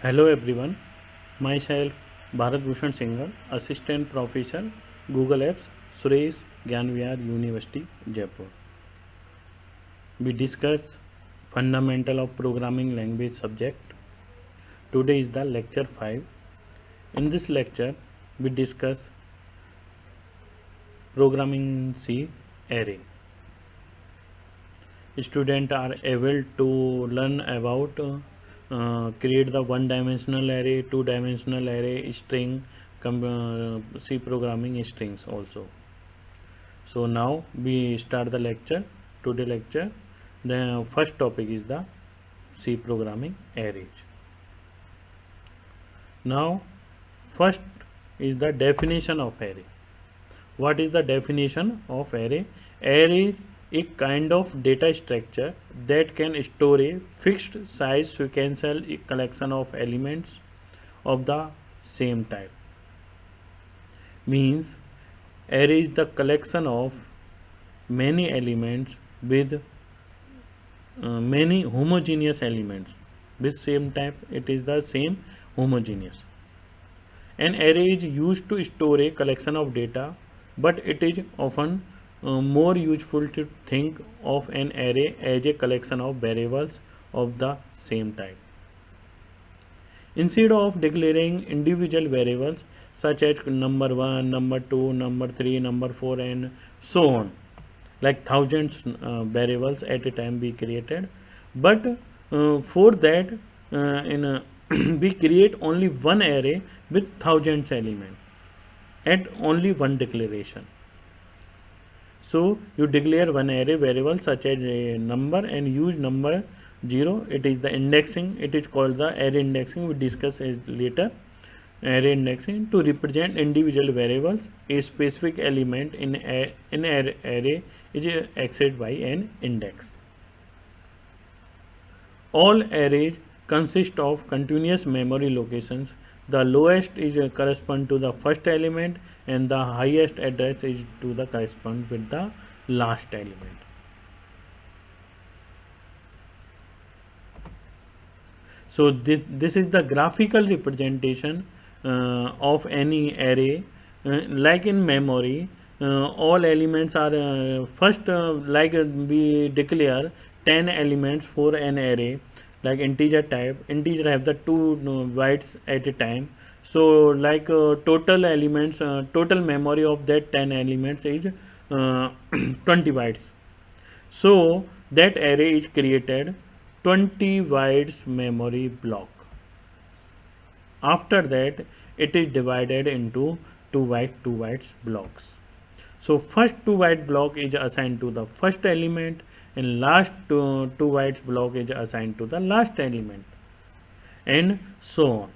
Hello everyone, myself Bharat Bhushan Singhal, Assistant Professor, Google Apps, Suresh Gyanvihar University, Jaipur. We discuss fundamental of programming language subject. Today is the lecture 5. In this lecture, we discuss programming C array. Students are able to learn about create the one-dimensional array, two-dimensional array, string, C programming strings also. So now we start the lecture. Today lecture, the first topic is the C programming arrays. Now first is the definition of array. What is the definition of array? Array a kind of data structure that can store a fixed size sequential collection of elements of the same type. Means array is the collection of many elements with many homogeneous elements with same type. It is the same homogeneous. An array is used to store a collection of data, but it is often more useful to think of an array as a collection of variables of the same type. Instead of declaring individual variables such as number 1, number 2, number 3, number 4 and so on, like thousands variables at a time be created, but for that we create only one array with thousands elements at only one declaration. So you declare one array variable such as a number and use number 0. It is the indexing. It is called the array indexing. We discuss it later. Array indexing to represent individual variables. A specific element in an array is accessed by an index. All arrays consist of continuous memory locations. The lowest is correspond to the first element and the highest address is to the correspond with the last element. So this is the graphical representation of any array. Like in memory, all elements are first like we declare 10 elements for an array, like integer type. Integer have the 2 bytes at a time. So like total elements, total memory of that 10 elements is 20 bytes. So that array is created 20 bytes memory block. After that it is divided into 2 bytes blocks. So first 2 byte block is assigned to the first element and last 2 bytes block is assigned to the last element and so on.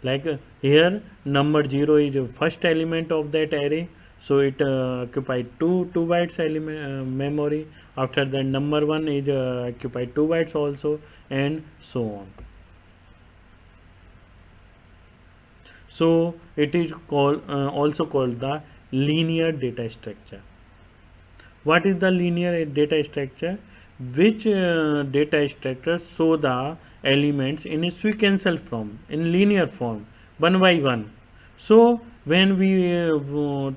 Like here number 0 is first element of that array, so it occupied 2 bytes element memory. After that number 1 is occupied 2 bytes also and so on. So it is called also called the linear data structure. What is the linear data structure? Which data structure show the elements in a sequential form, in linear form, one by one. So when we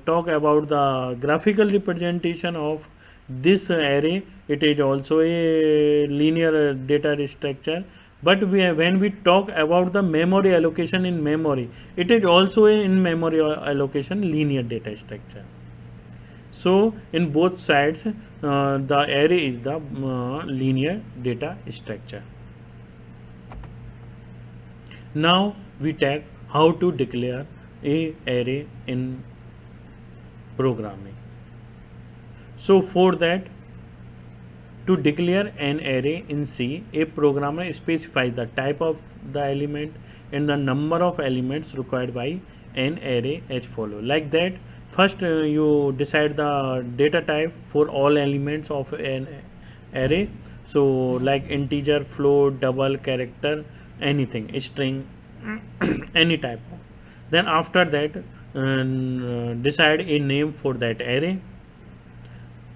talk about the graphical representation of this array, it is also a linear data structure. But when we talk about the memory allocation in memory, it is also a in memory allocation linear data structure. So in both sides the array is the linear data structure. Now we take how to declare a array in programming. So for that, to declare an array in C, a programmer specifies the type of the element and the number of elements required by an array as follows. Like that, first you decide the data type for all elements of an array. So like integer, float, double, character, anything, string, any type. Then after that decide a name for that array.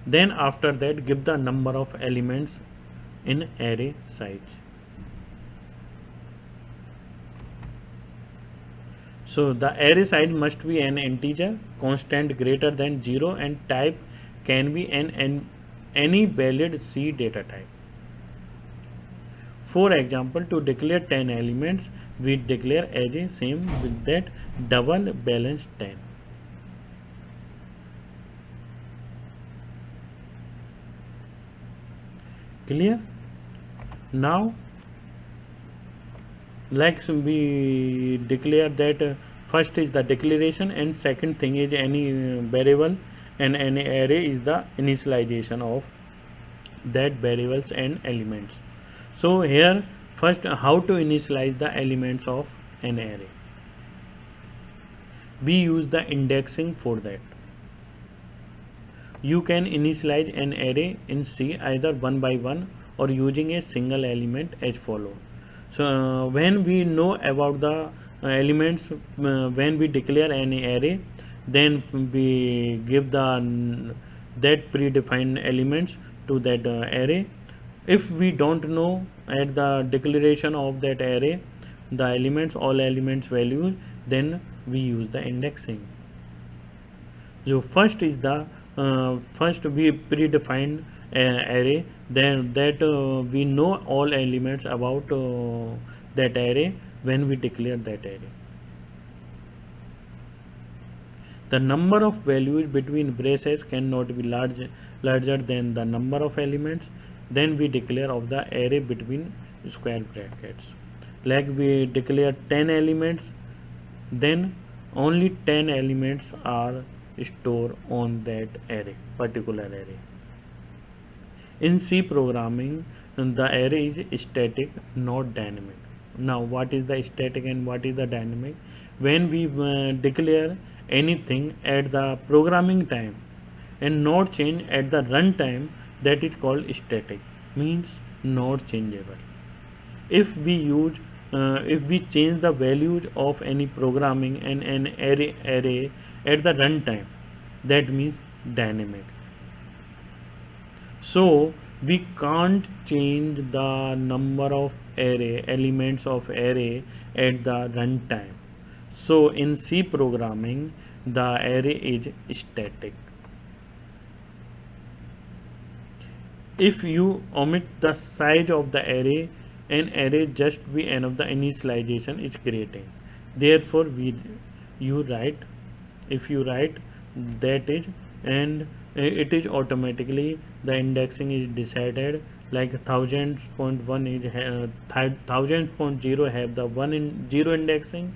Then after that give the number of elements in array size. So the array size must be an integer constant greater than 0 and type can be any valid C data type. For example, to declare 10 elements, we declare array same with that double balance 10. Clear? Now, like we declare that first is the declaration and second thing is any variable and any array is the initialization of that variables and elements. So here first how to initialize the elements of an array. We use the indexing for that. You can initialize an array in C either one by one or using a single element as follows. So when we know about the elements, when we declare any array, then we give the that predefined elements to that array. If we don't know at the declaration of that array the elements, all elements values, then we use the indexing. So first is the first we predefine array, then that we know all elements about that array when we declare that array. The number of values between braces cannot be larger than the number of elements. Then we declare of the array between square brackets. Like we declare 10 elements, then only 10 elements are stored on that array, particular array. In C programming, the array is static, not dynamic. Now, what is the static and what is the dynamic? When we declare anything at the programming time and not change at the run time, that is called static, means not changeable. If we change the values of any programming and an array at the runtime, that means dynamic. So we can't change the number of array elements of array at the runtime. So in C programming, the array is static. If you omit the size of the array, an array just be end of the initialization is creating. Therefore you write, if you write that is, and it is automatically the indexing is decided, like 1000.1 is 1000.0 have the 0 indexing,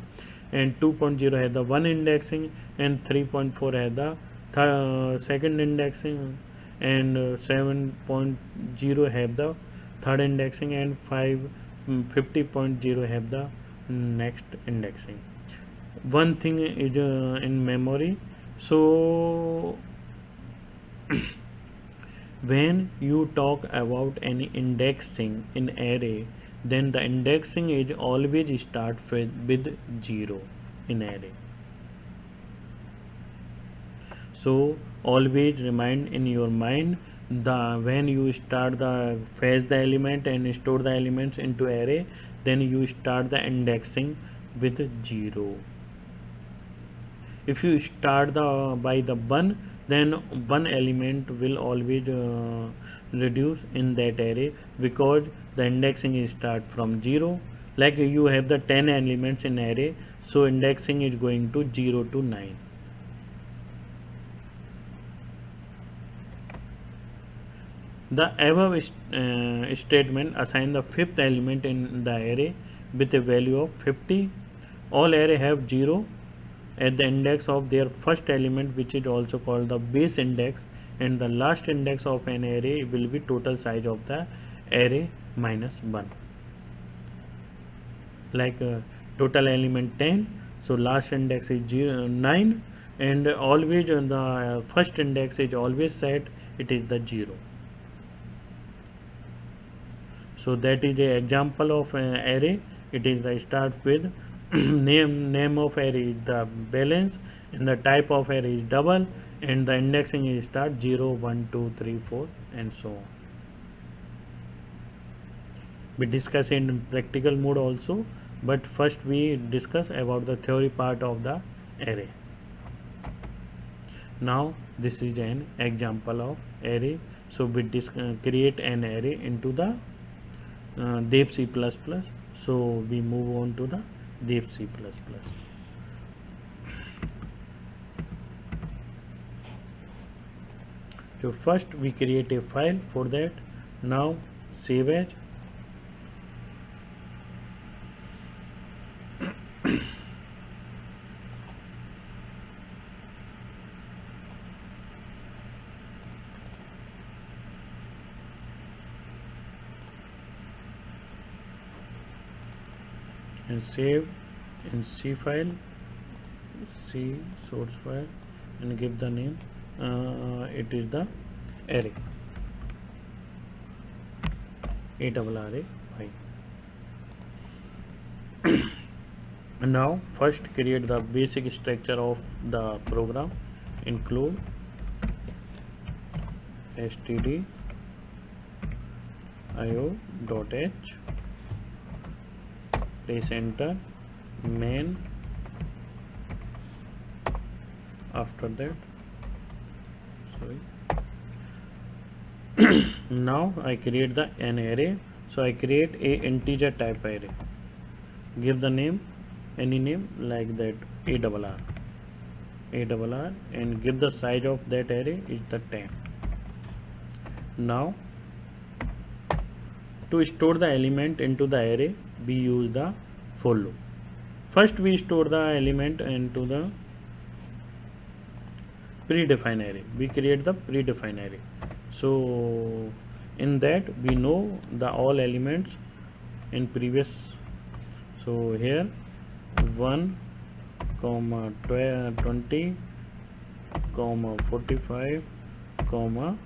and 2.0 have the 1 indexing, and 3.4 have the second indexing, and 7.0 have the third indexing, and 50.0 have the next indexing. One thing is in memory. So when you talk about any indexing in array, then the indexing is always start with 0 in array. So always remind in your mind, the when you start the fetch the element and store the elements into array, then you start the indexing with 0. If you start by the 1, then one element will always reduce in that array, because the indexing is start from 0. Like you have the 10 elements in array, so indexing is going to 0 to 9. The above statement assign the fifth element in the array with a value of 50. All array have 0 at the index of their first element, which is also called the base index, and the last index of an array will be total size of the array minus 1. Like total element 10, so last index is 9, and always the first index is always set, it is the 0. So that is a example of an array. It is the start with name of array is the balance, and the type of array is double, and the indexing is start 0, 1, 2, 3, 4, and so on. We discuss in practical mode also. but first we discuss about the theory part of the array. Now this is an example of array. So we create an array into the Dev C++. So we move on to the Dev C++. So first we create a file for that. Now save as. And save in C file, C source file, and give the name. It is the array, array file. And now first create the basic structure of the program. Include stdio.h, press enter, main. After that, now I create an array. So I create a integer type array. Give the name, any name like that, arr, and give the size of that array is the 10. Now to store the element into the array, we use the for loop. First we store the element into the predefined array. We create the predefined array. So in that we know the all elements in previous. So here 1, 20, 45, 24.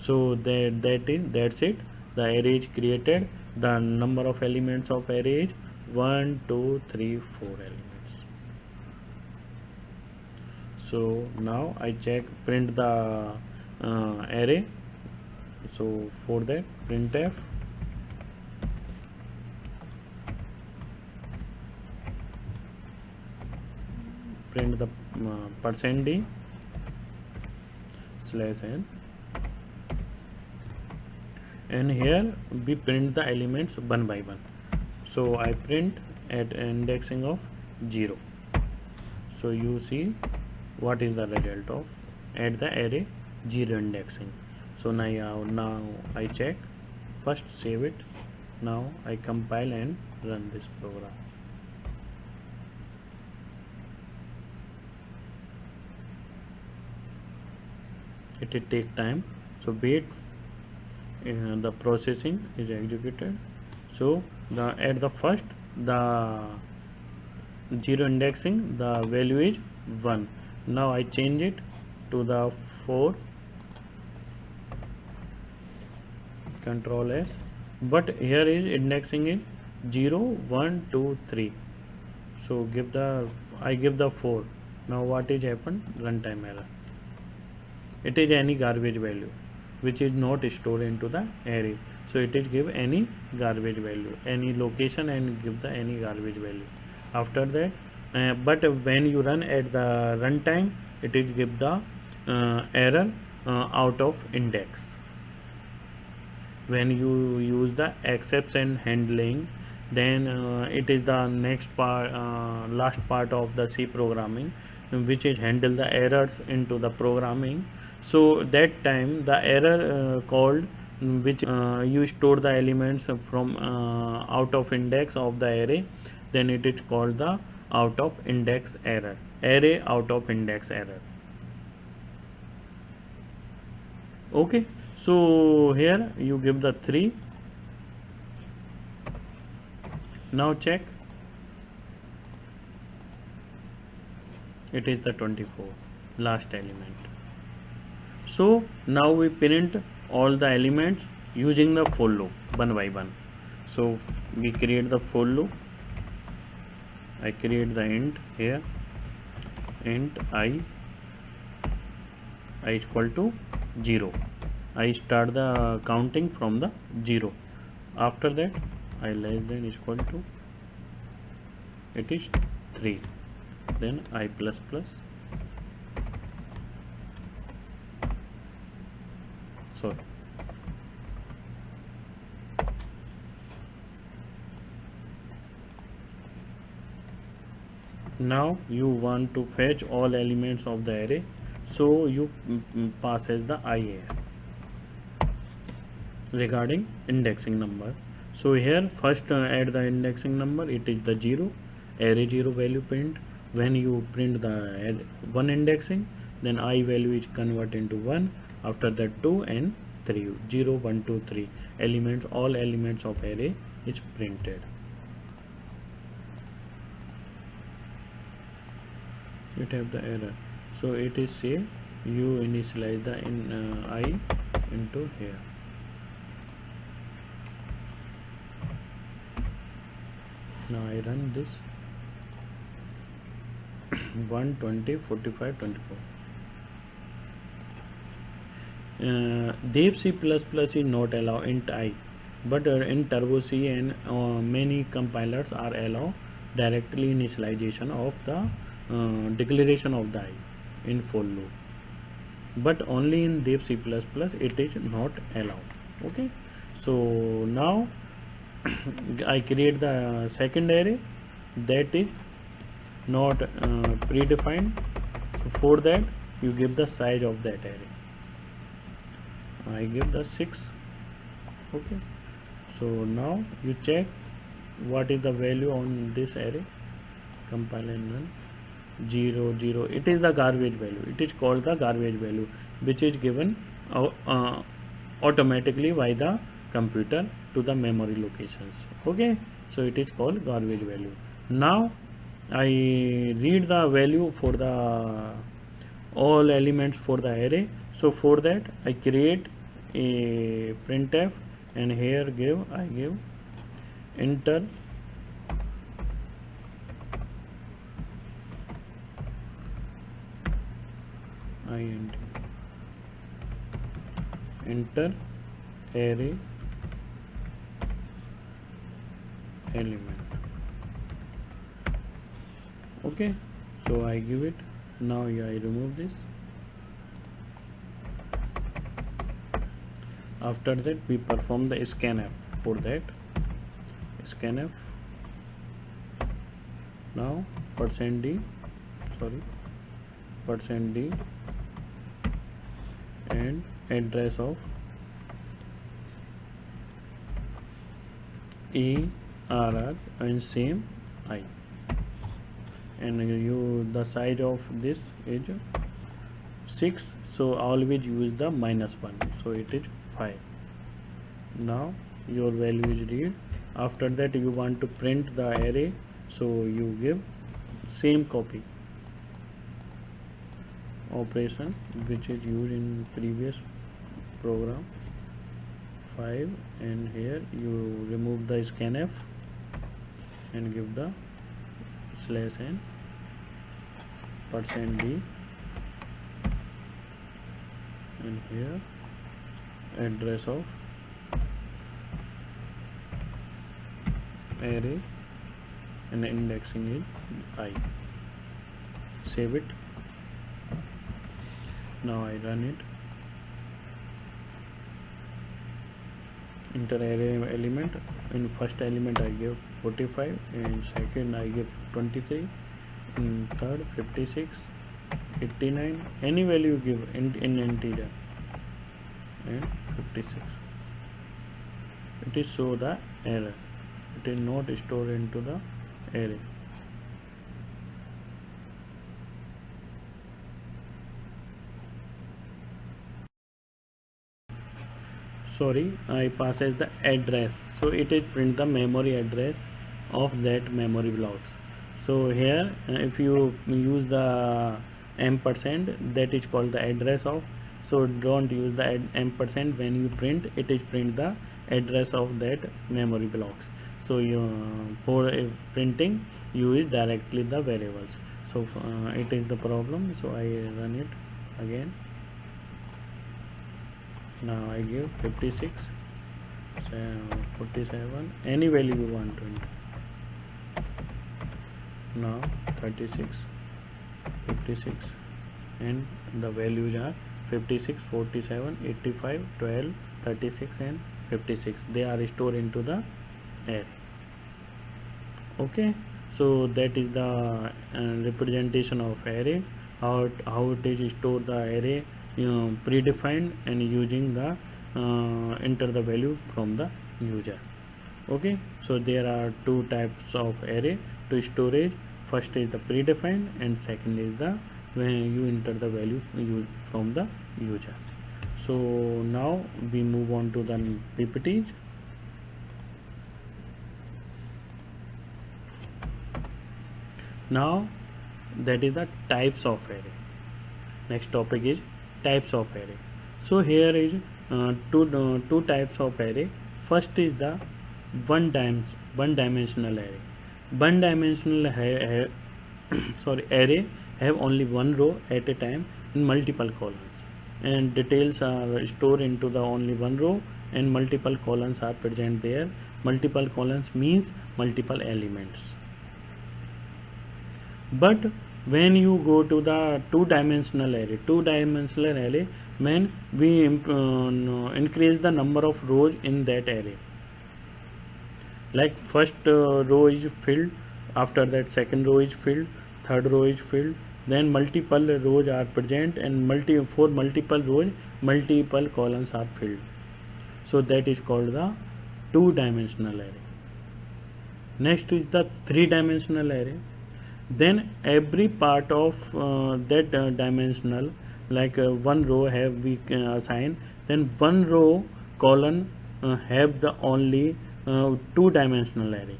So that's it. The array is created. The number of elements of array is 1, 2, 3, 4 elements. So now I print the array. So for that, printf print the %d/n, and here we print the elements one by one. So I print at indexing of 0. So you see what is the result of at the array 0 indexing. So now I check. First save it. Now I compile and run this program. It will take time, so wait. The processing is executed. So at the first, the 0 indexing, the value is 1. Now I change it to the 4, Control S, but here is indexing is 0, 1, 2, 3. So I give the 4. Now what is happened? Runtime error. It is any garbage value which is not stored into the array. So it is give any garbage value, any location, and give the any garbage value. After that, but when you run at the runtime, it is give the error out of index. When you use the exception handling, then it is the next part, last part of the C programming, which is handle the errors into the programming. So that time the error called, which you store the elements from out of index of the array, then it is called the out of index error, array out of index error. Okay, so here you give the 3. Now check, it is the 24, last element. So now we print all the elements using the for loop one by one. So we create the for loop. I create the int here, int I equal to 0. I start the counting from the 0. After that I less than equal to, it is 3, then I plus plus, sorry, now you want to fetch all elements of the array, so you pass as the IA regarding indexing number. So here first add the indexing number, it is the 0, array 0 value print. When you print the one indexing, then I value is converted into 1, after that 2 and 3, 0 1 2 3 elements, all elements of array is printed. It have the error, so it is say you initialize the I into here. Now I run this 120 45 24. Dev C++ is not allow int I, but in Turbo C and many compilers are allow directly initialization of the declaration of the I in for loop, but only in Dev C++ it is not allowed. Okay, so now I create the second array that is not predefined. So for that you give the size of that array. I give the 6. Okay, so now you check what is the value on this array. Compile and run. 0 0, it is the garbage value, it is called the garbage value, which is given automatically by the computer to the memory locations. Okay, so it is called garbage value. Now I read the value for the all elements for the array. So for that I create a printf, and here I give enter enter array element. Okay, so I give it. Now I remove this. After that we perform the scanf. For that scanf, now %d and address of ERR and same I, and the size of this is 6, so always use the -1, so it is 5. Now your value is read. After that you want to print the array, so you give same copy operation which is used in previous program 5, and here you remove the scanf and give the /n %d, and here address of array and indexing is I. Save it. Now I run it. Enter array element. In first element I give 45, in second I give 23, in third 56, 89, any value give in integer, and 56. It is show the error, it is not stored into the array. Sorry, I pass as the address, so it is print the memory address of that memory blocks. So here if you use the ampersand, that is called the address of, so don't use the ampersand when you print, it is print the address of that memory blocks. So you for printing use directly the variables. So it is the problem, so I run it again. Now I give 56, 47, any value you want to enter. Now 36, 56, and the values are 56, 47, 85, 12, 36 and 56. They are stored into the array. Okay, so that is the representation of array, how it is stored the array, predefined, and using the enter the value from the user. Okay, so there are two types of array to storage. First is the predefined, and second is the when you enter the value from the user. So now we move on to the PPTs. Now that is the types of array. Next topic is types of array. So here is two types of array. First is the one dimensional array. One dimensional array have only one row at a time in multiple columns, and details are stored into the only one row, and multiple columns are present there. Multiple columns means multiple elements. But when you go to the two-dimensional array, when we increase the number of rows in that array, like first row is filled, after that second row is filled, third row is filled, then multiple rows are present, and for multiple rows multiple columns are filled. So that is called the two-dimensional array. Next is the three-dimensional array. Then every part of that dimensional, like one row have we assign, then one row column have the only two-dimensional array.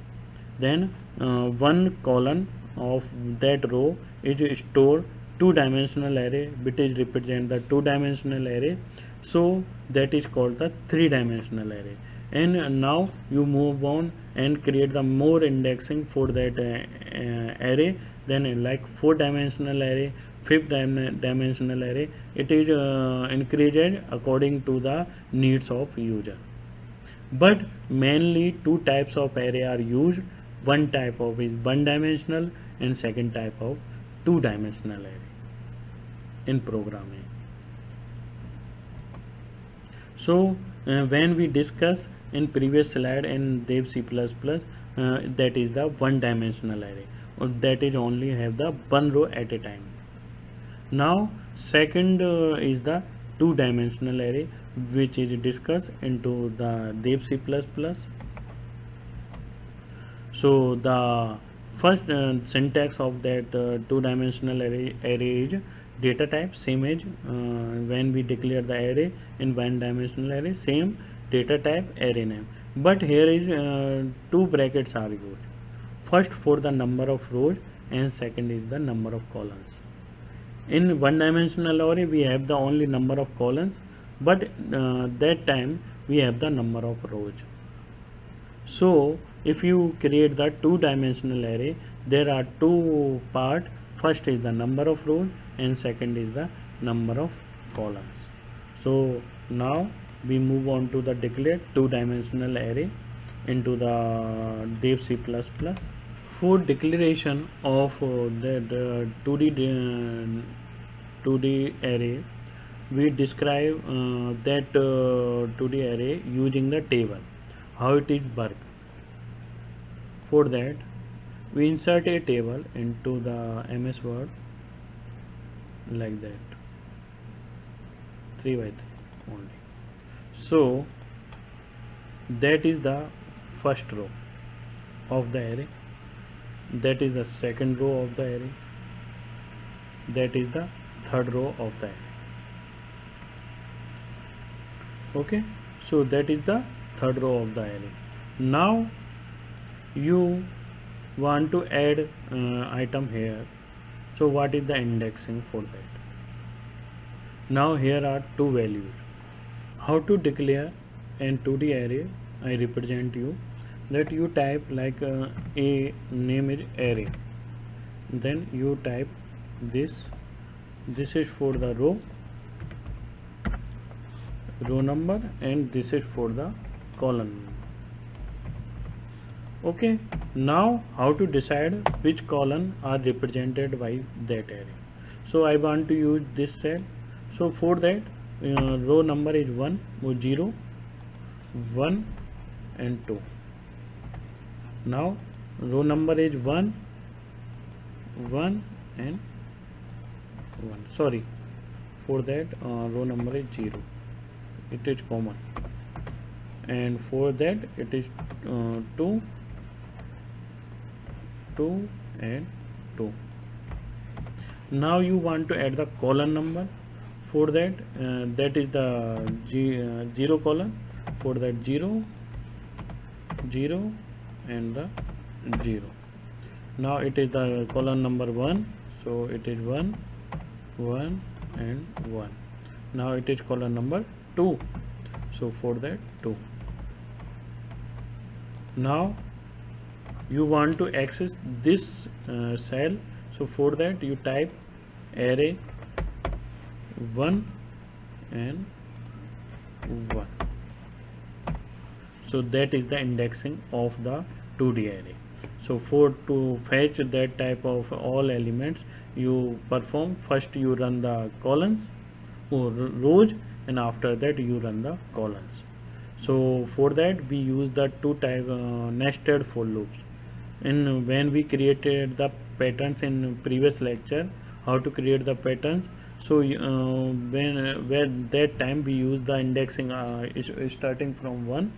Then one column of that row is stored two-dimensional array, which is represent the two-dimensional array. So that is called the three-dimensional array. And now you move on and create the more indexing for that array. Then like four-dimensional array, fifth-dimensional array, it is increased according to the needs of user. But mainly two types of array are used. One type of is one-dimensional, and second type of two-dimensional array in programming. So when we discuss in previous slide in Dev C++, that is the one-dimensional array, that is only have the one row at a time. Now second is the two-dimensional array, which is discussed into the Dev C++. So the first syntax of that two-dimensional array is data type, same as when we declare the array in one-dimensional array, same data type, array name. But here is two brackets are used. First for the number of rows, and second is the number of columns. In one-dimensional array we have the only number of columns, but that time we have the number of rows. So if you create the two-dimensional array, there are two parts. First is the number of rows, and second is the number of columns. So now we move on to the declared two-dimensional array into the Dev C++. For declaration of the 2D array, we describe that 2D array using the table, how it is work. For that we insert a table into the MS Word like that, 3 by 3 only. So that is the first row of the array, that is the second row of the array, that is the third row of the array. Okay, so that is the third row of the array. Now you want to add item here. So what is the indexing for that? Now here are two values. How to declare an 2D array? I represent you that you type like a name is array, then you type this is for the row number, and this is for the column. Okay, now how to decide which column are represented by that array. So I want to use this cell. So for that, row number is 1, 0, 1 and 2. Now row number is 1, 1 and 1. Sorry, for that row number is 0. It is common. And for that it is 2, 2 and 2. Now you want to add the column number. For that, that is the 0 column. For that 0, 0 and the 0. Now it is the column number 1. So it is 1, 1 and 1. Now it is column number 2. So for that 2. Now you want to access this cell. So for that you type array 1 and 1. So that is the indexing of the 2D array. So for to fetch that type of all elements, you perform first you run the columns or rows, and after that you run the columns. So for that we use the two type nested for loops. And when we created the patterns in previous lecture, how to create the patterns, so when that time we use the indexing is starting from 1.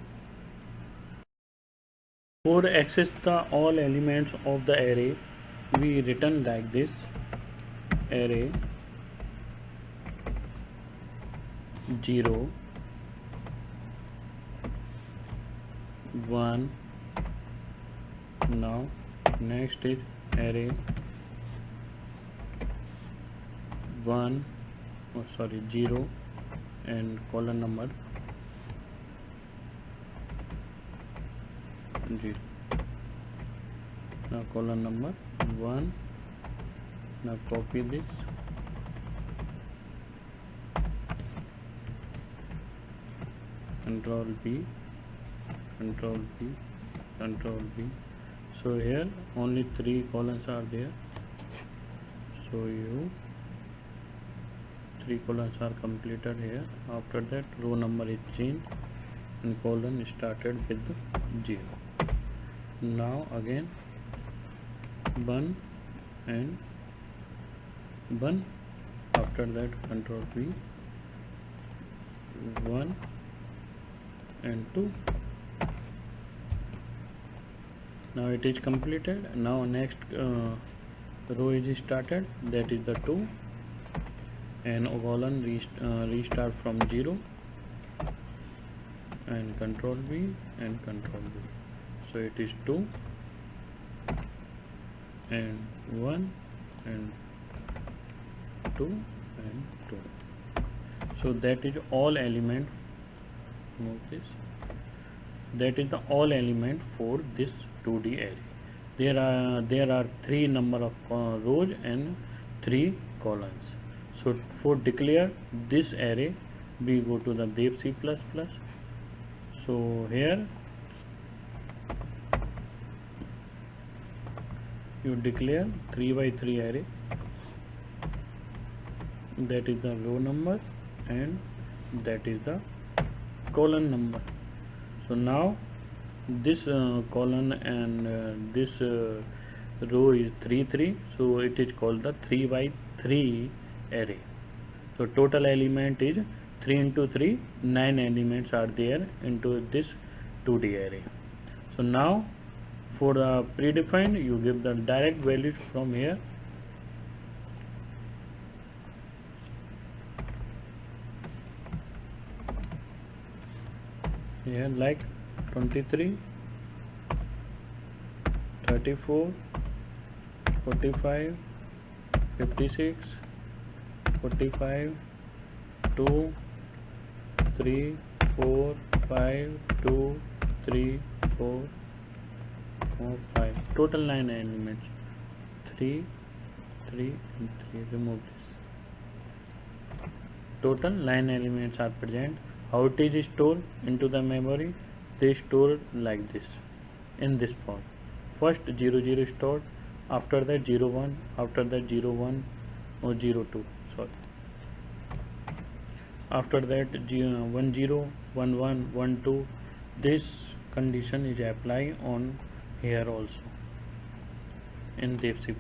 For access the all elements of the array, we written like this: array 0, 1. Now next is array 1, 0 and column number 0. Now column number 1. Now copy this, Control B, Control B, Control B. So here only 3 columns are there. So you 3 columns are completed here. After that row number is changed and column started with 0. Now again 1 and 1. After that Control B, 1 and 2. Now it is completed. Now next row is started, that is the 2, and column restart from 0 and Control B and Control B. So it is 2 and 1 and 2 and 2. So that is all element. Move this. That is the all element for this 2D array. There are 3 number of rows and 3 columns. So for declare this array, we go to the dev C++. So here you declare 3 by 3 array. That is the row number and that is the column number. So now this column and this row is 3 3. So it is called the 3 by 3 array. So total element is 3 into 3, 9 elements are there into this 2D array. So now for the predefined, you give the direct values from here. Here like 23, 34, 45, 56, 45, 2, 3, 4, 5, 2, 3, 4, 5. Total 9 elements. 3, 3 and 3. Remove this. Total 9 elements are present. How it is stored into the memory? they store like this, in this form. First 0 0 stored, after that 0 1, after that 0 1 or 0 2, sorry, after that 1 0 1 1 1 2. This condition is applied on here also in this C++.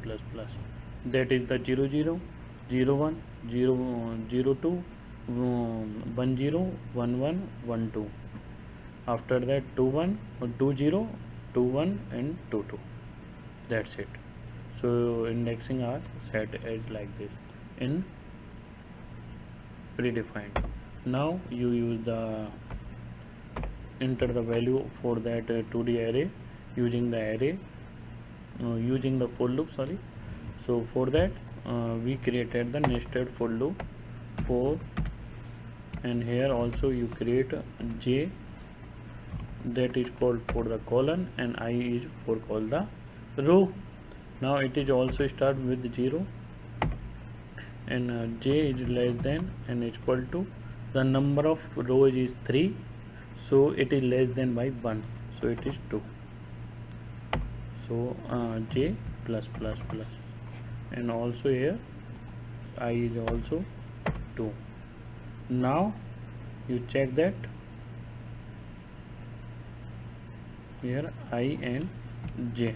That is the 0 0 0 1 0 0 2 1 0 1 1 1 2. After that 2 1 or 2 0 2 1 and 2 2. That's it. So indexing are set as like this in predefined. Now you use the enter the value for that 2D array using the array using the for loop, sorry. So for that we created the nested for loop for, and here also you create j, that is called for the colon, and I is for call the row. Now it is also start with 0 and j is less than and equal to the number of rows is 3, so it is less than by 1, so it is 2. So j plus plus plus, and also here I is also 2. Now you check that here I and j.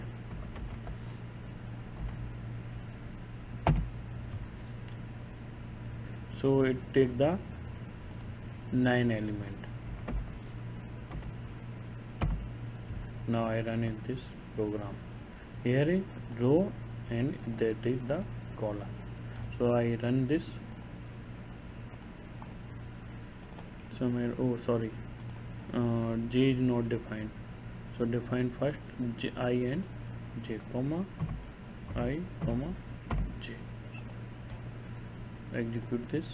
So it take the 9 element. Now I run in this program. Here is row and that is the column. So I run this. Somewhere, oh sorry, j is not defined. So define first I and j, comma I, comma j. Execute this.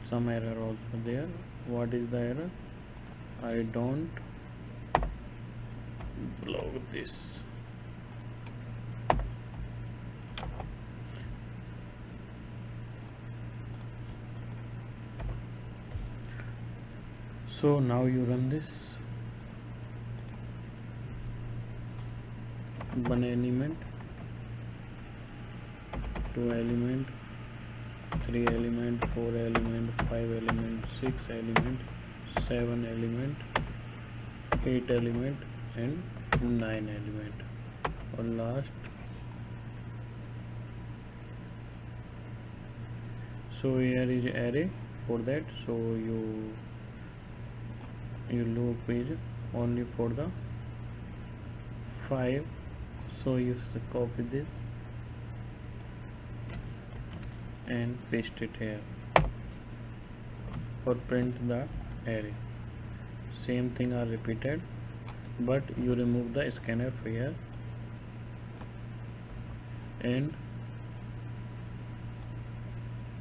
Some error also there. What is the error? I don't block this. So now you run this. One element, two element, 3 element, 4 element, 5 element, 6 element, 7 element, 8 element and 9 element. Or last, so here is array for that. So you loop is only for the 5. So you copy this and paste it here or print the array. Same thing are repeated, but you remove the scanf here and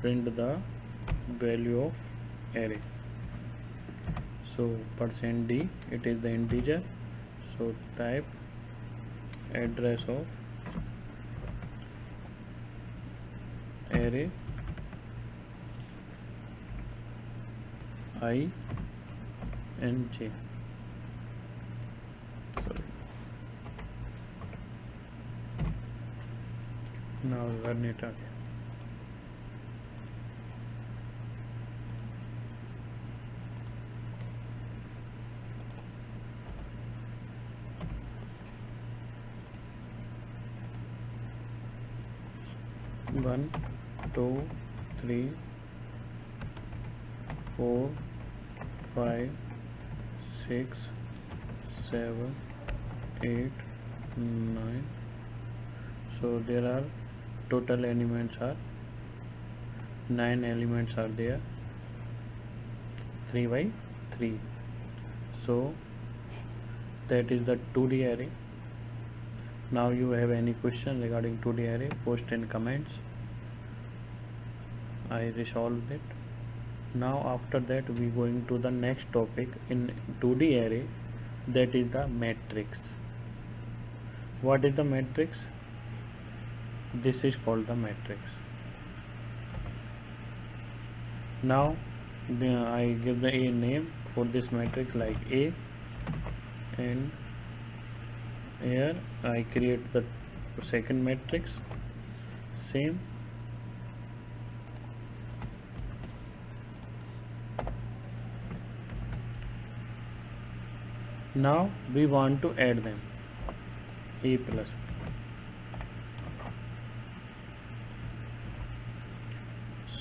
print the value of array. So %d, it is the integer, so type address of array I and j. Sorry. Now run it again. One, 2, 3, 4, 5, 6, 7, 8, 9. So there are total elements are 9 elements are there, 3 by 3. So that is the 2D array. Now you have any question regarding 2D array, post in comments. I resolved it. Now after that we going to the next topic in 2D array, that is the matrix. What is the matrix? This is called the matrix. Now I give the A name for this matrix like A, and here I create the second matrix, same. Now we want to add them, A plus.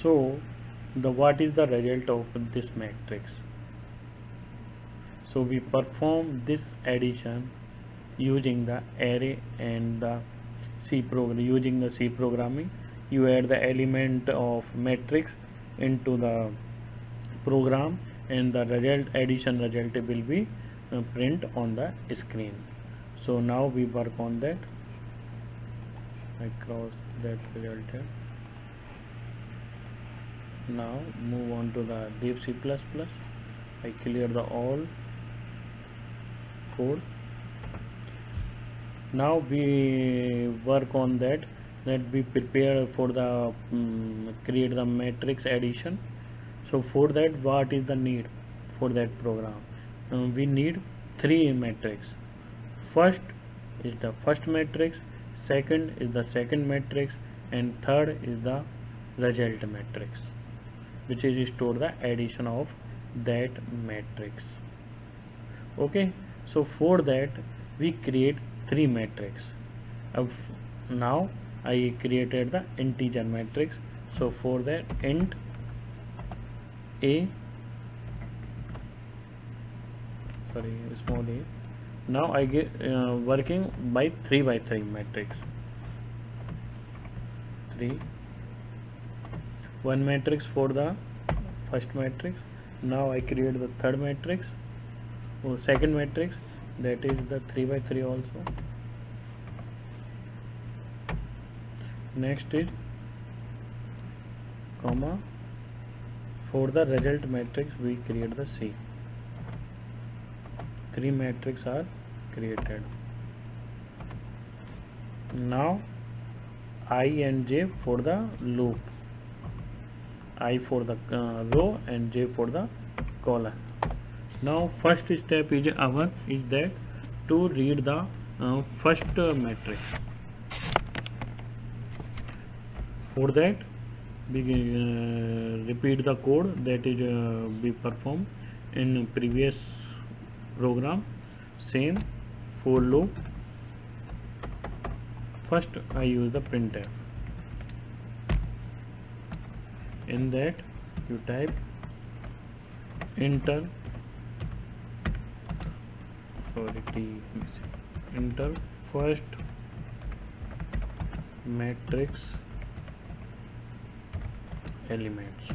So what is the result of this matrix? So we perform this addition using the array and the C program. Using the C programming, you add the element of matrix into the program, and the addition result will be print on the screen. So now we work on that. I cross that result here. Now move on to the dev C++. I clear the all code. Now we work on that we prepare for the create the matrix addition. So for that, what is the need for that program? We need three matrix. First is the first matrix, second is the second matrix, and third is the result matrix, which is store the addition of that matrix. Okay, so for that we create three matrix. Now I created the integer matrix. So for that, int a, sorry, small a. Now I get working by 3 by 3 matrix. 3, one matrix for the first matrix. Now I create the third matrix, or second matrix, that is the 3 by 3 also. Next is comma, for the result matrix we create the C. 3 matrix are created. Now I and j for the loop, I for the row and j for the column. Now first step is that to read the first matrix. For that we repeat the code that is we performed in previous program. Same for loop. First I use the printf. In that you type enter first matrix elements.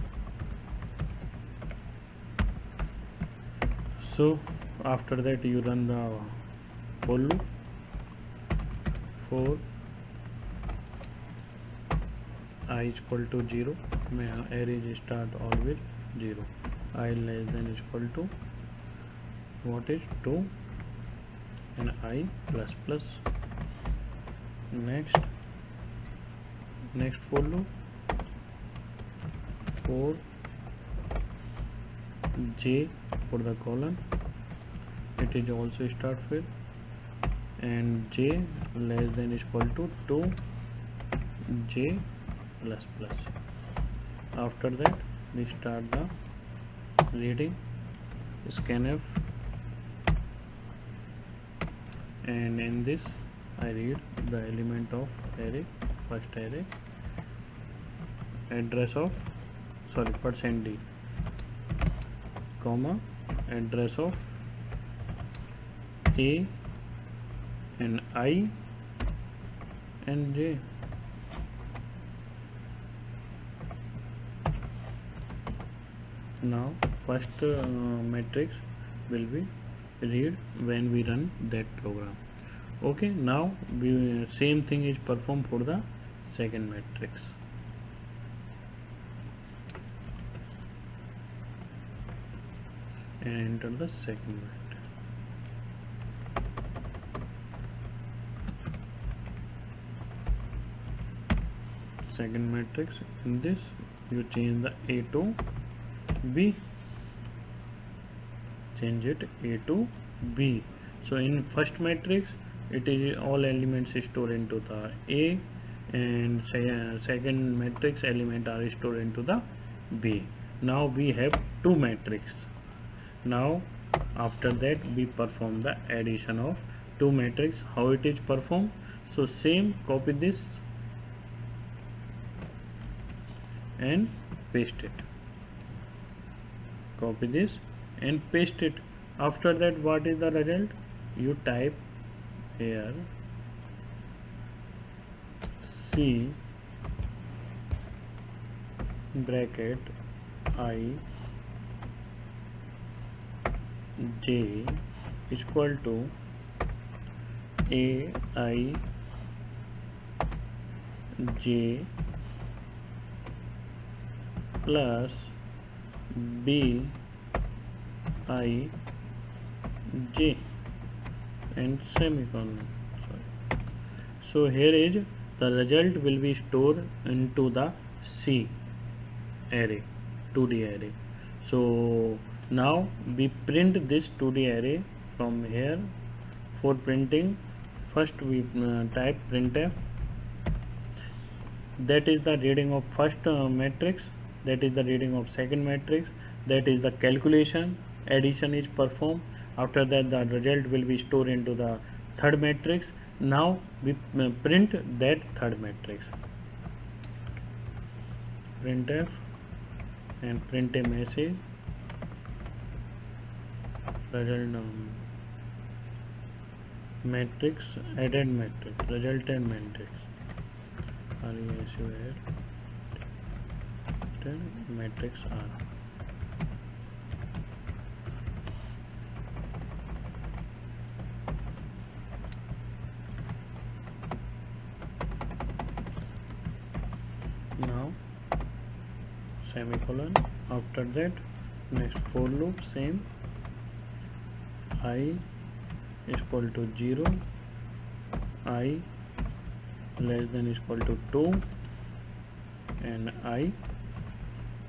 So after that you run the for loop. For I is equal to 0, may array start always 0. I less than is equal to what is 2 and I plus plus. Next for loop, for j for the column, it is also start with, and j less than is equal to 2 j plus plus. After that we start the reading scanf, and in this I read the element of array, first array, address of %d, comma, address of a and I and j. Now first matrix will be read when we run that program. Okay, now we same thing is performed for the second matrix. And enter the second matrix. Second matrix, in this you change the A to B, change it A to B. So in first matrix it is all elements stored into the A, and second matrix element are stored into the B. Now we have two matrix. Now after that we perform the addition of two matrix. How it is performed? So same, copy this and paste it, copy this and paste it. After that, what is the result? You type here C bracket I J is equal to A I J plus B I J and semicolon. Sorry. So here is the result will be stored into the C array, 2D array. So now we print this 2D array from here. For printing, first we type printf. That is the reading of first matrix, that is the reading of second matrix, that is the calculation, addition is performed. After that the result will be stored into the third matrix. Now we print that third matrix, printf and print a message result matrix, added matrix, resultant matrix, matrix R. Now semicolon. After that, next for loop, same, I is equal to 0, I less than is equal to 2, and I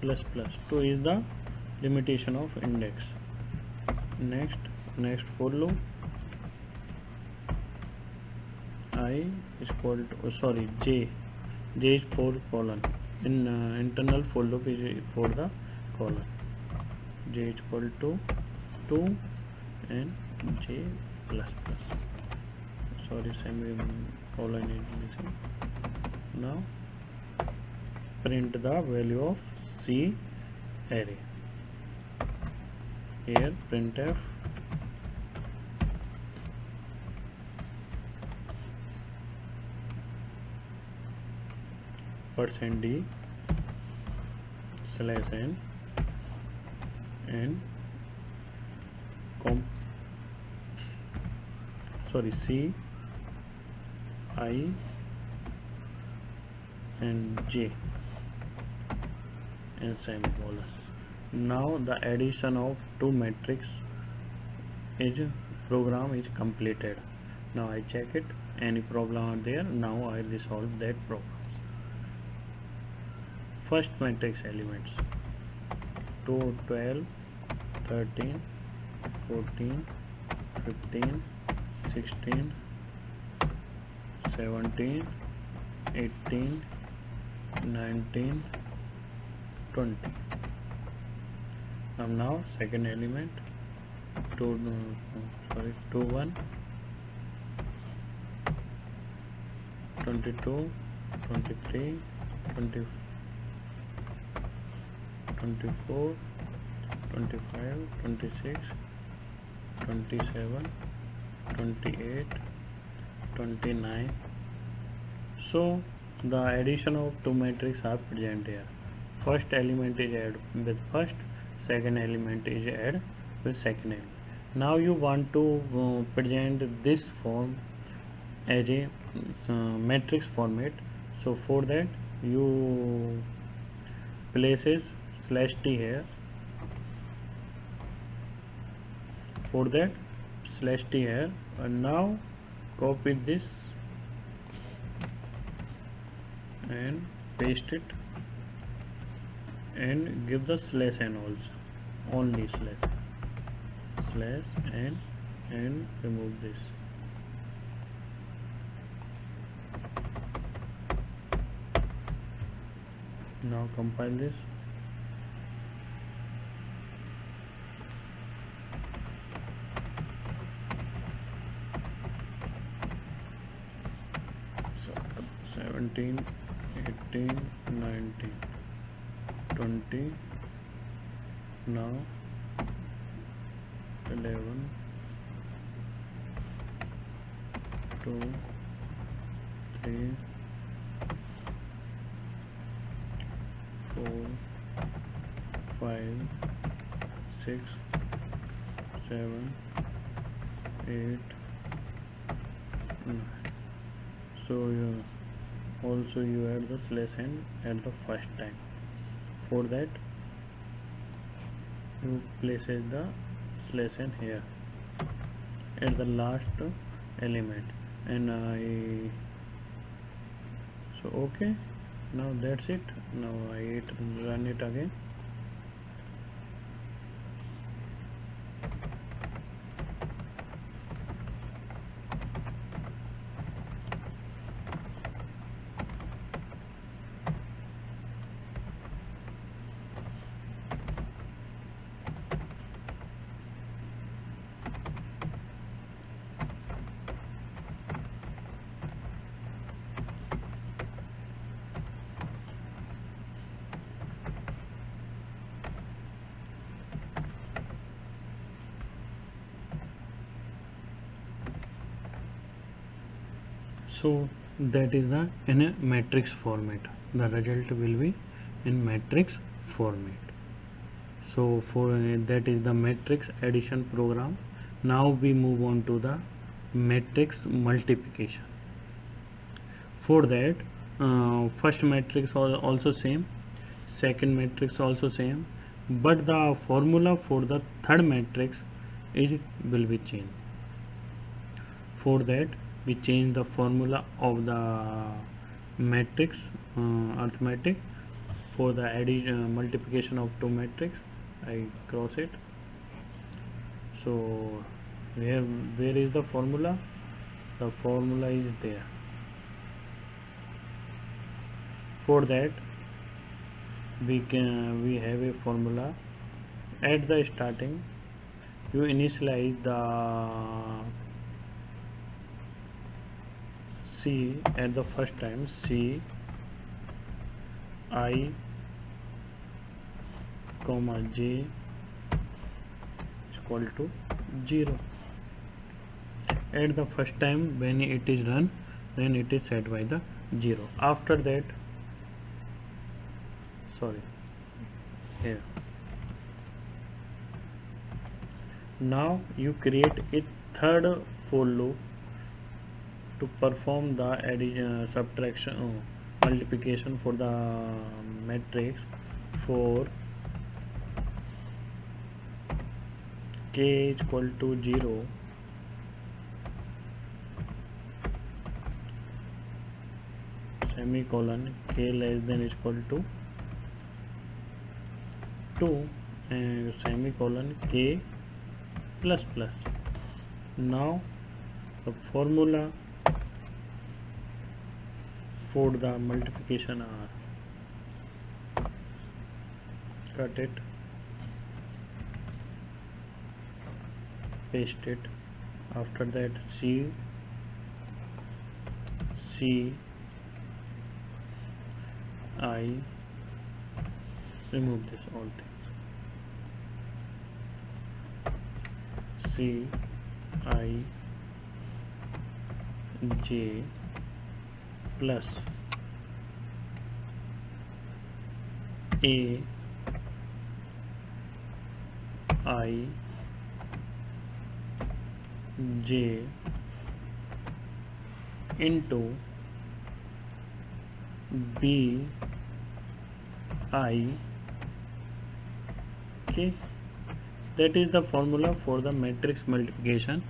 plus plus 2 is the limitation of index. Next for loop, I is equal to J is for colon. In internal for loop is for the colon. J is equal to 2 and J plus plus. Semicolon is missing. Now print the value of C array. Here printf %d /n and C I and J and semicolon. Now the addition of two matrix program is completed. Now I check it, any problem are there. Now I resolve that problem. First matrix elements 2, 12, 13, 14, 15, 16, 17, 18, 19, 20. Now second element 21, 22, 23, 24, 25, 26, 27, 28, 29. So the addition of two matrices are present here. First element is add with first, second element is add with second element. Now you want to present this form as a matrix format. So for that you places /t here. For that /t here, and now copy this and paste it and give the slash n also, only slash n, and remove this. Now compile this. So 17, 18, 19, 20, now 11, 2, 3, 4, 5, 6, 7, 8, 9. So also you add the slash n at the first time. For that you places the slash n here at the last element, and so okay, now that's it. Now I run it again. So that is the in a matrix format. The result will be in matrix format. So for that is the matrix addition program. Now we move on to the matrix multiplication. For that, first matrix also same, second matrix also same, but the formula for the third matrix will be changed. For that we change the formula of the matrix arithmetic for the multiplication of two matrix. I cross it. So where is the formula? The formula is there. For that we have a formula. At the starting you initialize the C at the first time, C I comma j is equal to 0. At the first time when it is run, then it is set by the 0. After that, sorry, here, now you create a third for loop to perform the addition, subtraction, multiplication for the matrix for k is equal to 0, semicolon, k less than is equal to 2, and semicolon, k plus plus. Now the formula for the multiplication are, cut it, paste it. After that C I, remove this all things, C I j plus A I j into B I k. That is the formula for the matrix multiplication.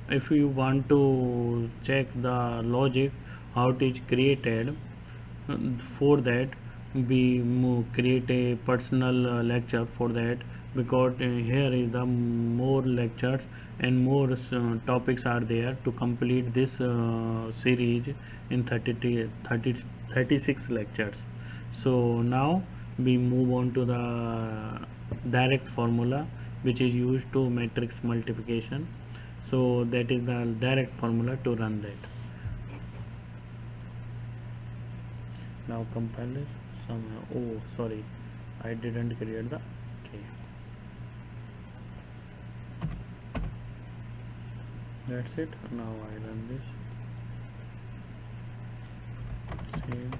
If you want to check the logic how it is created, for that create a personal lecture for that, because here is the more lectures and more topics are there to complete this series in 36 lectures. So now we move on to the direct formula, which is used to matrix multiplication. So that is the direct formula to run that. Now compile it somehow. Oh, sorry, I didn't create the. Okay, that's it. Now I run this. Save.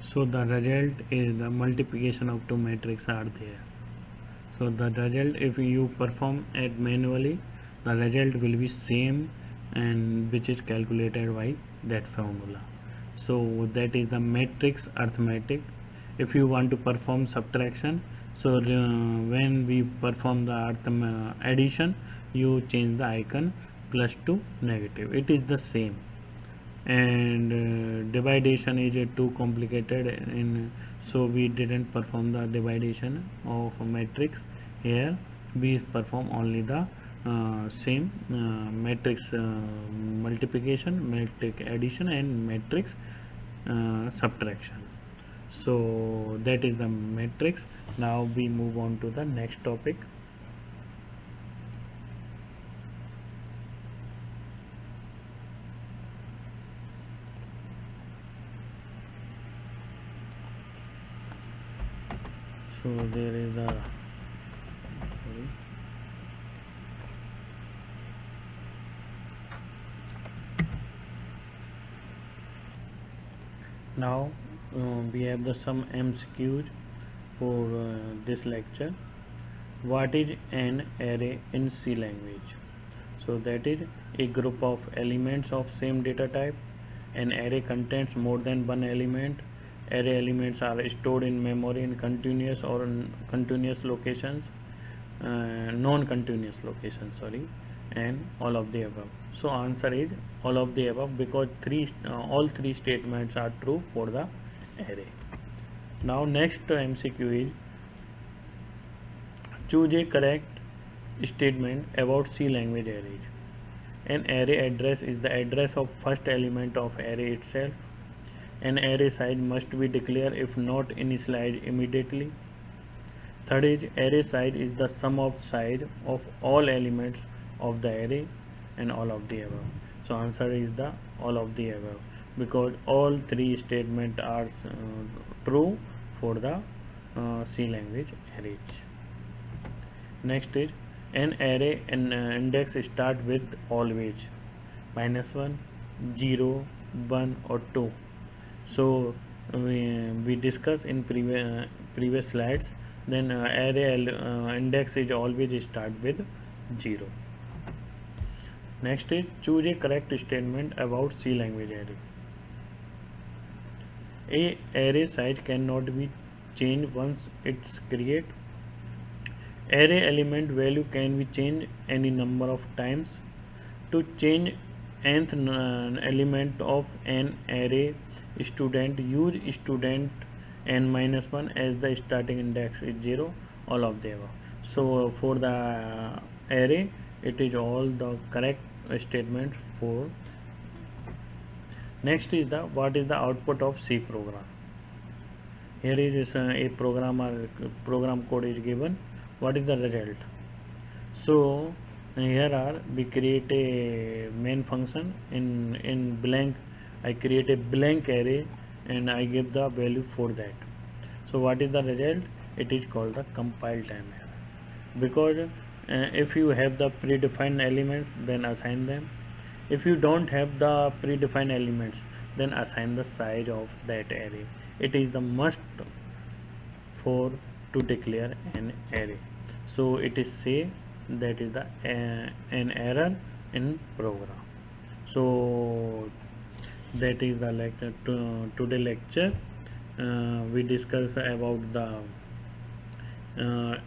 So the result is the multiplication of two matrices are there. So the result, if you perform it manually, the result will be same, and which is calculated by that formula. So that is the matrix arithmetic. If you want to perform subtraction, so when we perform the addition, you change the icon plus to negative. It is the same. And dividation is too complicated in, so we didn't perform the dividation of a matrix. Here we perform only the same matrix multiplication, matrix addition, and matrix subtraction. So that is the matrix. Now we move on to the next topic. So there is a, sorry, now we have the some MCQs for this lecture. What is an array in C language? So that is a group of elements of same data type. An array contains more than one element. Array elements are stored in memory in continuous or continuous locations, non-continuous locations, sorry, and all of the above. So answer is all of the above, because all three statements are true for the array. Now next MCQ is choose a correct statement about C language arrays. An array address is the address of first element of array itself. An array size must be declared if not initialized immediately. Third is array size is the sum of size of all elements of the array, and all of the above. So answer is the all of the above, because all three statements are true for the C language arrays. Next is an array index start with always -1, 0, 1 or 2. So we discussed in previous slides. Then array index is always start with 0. Next is choose a correct statement about C language array. A array size cannot be changed once it's created. Array element value can be changed any number of times. To change nth element of an array student, use student n-1 as the starting index is 0, all of the above. So for the array, it is all the correct statement for. Next is the what is the output of C program. Here is a program code is given. What is the result? So here are we create a main function in blank. I create a blank array and I give the value for that. So what is the result? It is called the compile time error, because if you have the predefined elements, then assign them. If you don't have the predefined elements, then assign the size of that array. It is the must for to declare an array. So it is say that is the an error in program. So that is the lecture. Today lecture we discuss about the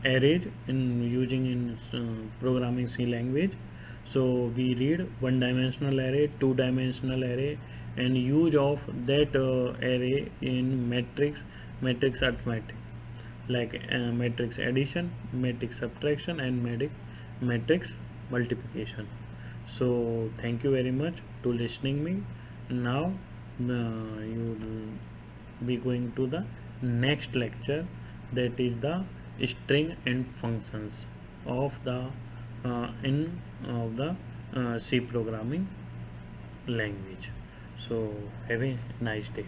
arrays in using in programming C language. So we read one dimensional array, two dimensional array, and use of that array in matrix arithmetic, like matrix addition, matrix subtraction, and matrix multiplication. So thank you very much to listening me. Now you will be going to the next lecture, that is the string and functions of the in of the C programming language. So have a nice day.